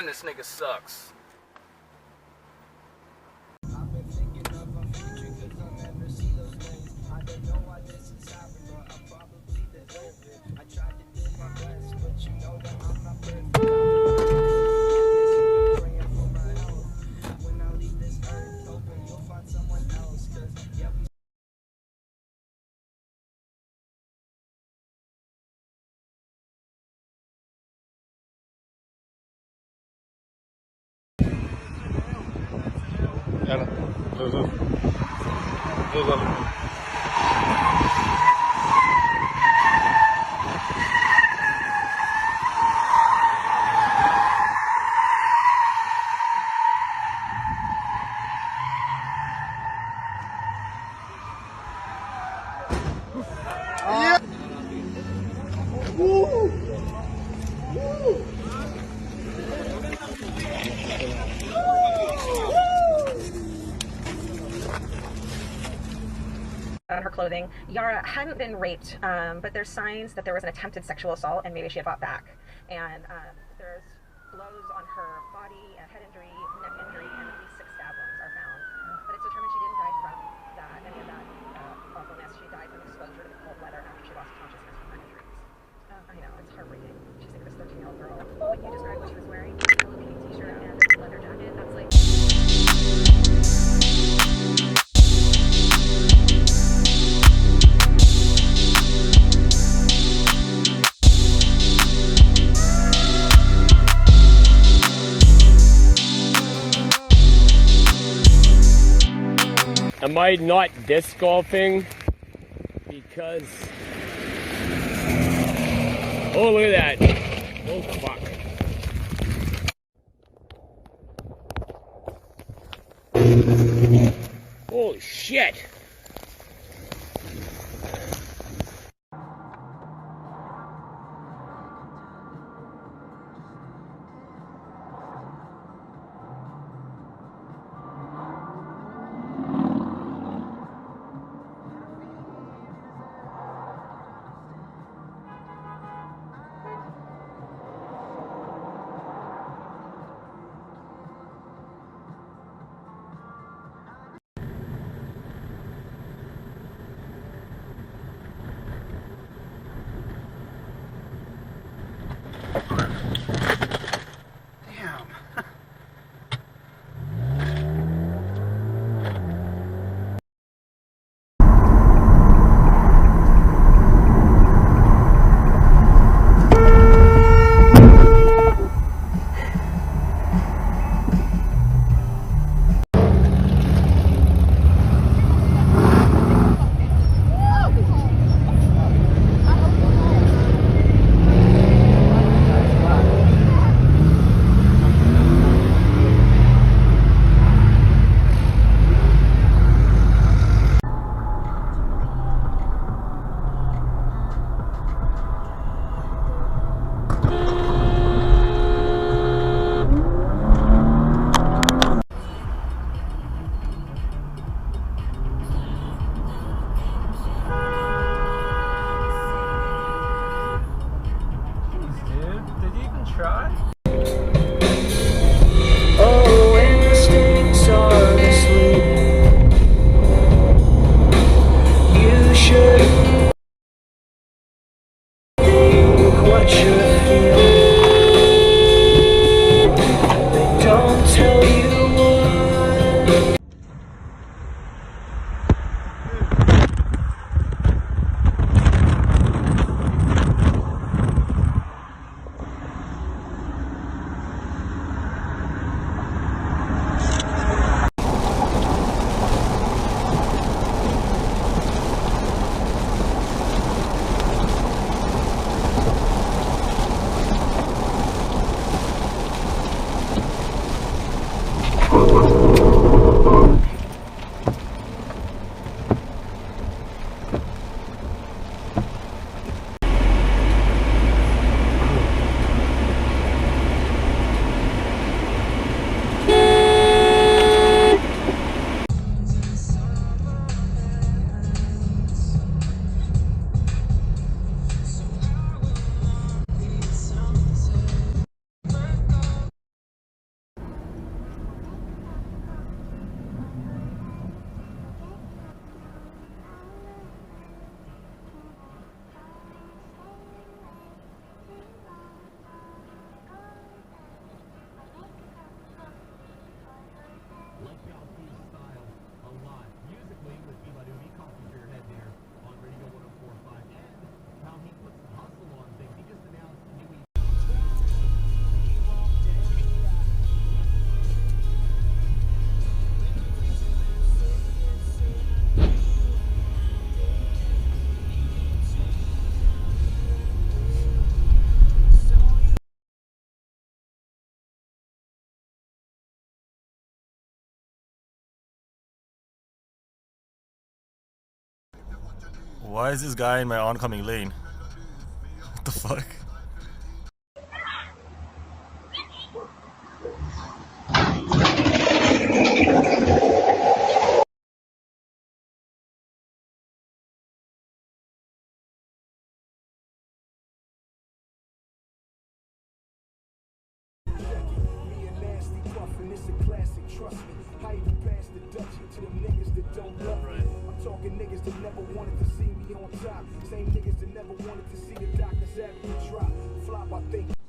Damn, this nigga sucks. On her clothing, Yara hadn't been raped, but there's signs that there was an attempted sexual assault and maybe she had fought back. And there's blows on her body, a head injury, neck injury, and at least 6 stab wounds are found. But it's determined she didn't die from any of that awfulness. She died from exposure to the cold weather after she lost consciousness from her injuries. I know, it's heartbreaking. She's like this 13-year-old girl. When you described what she was wearing, a Hello Kitty t-shirt and a leather jacket, that's like... Am I not disc golfing? Because... oh, look at that. Oh, fuck. Holy shit. Why is this guy in my oncoming lane? What the fuck? It's a classic, trust me. I even passed the Dutchie to them niggas that don't love me. I'm talking niggas that never wanted to see me on top. Same niggas that never wanted to see the doctors have me drop. Flop, I think.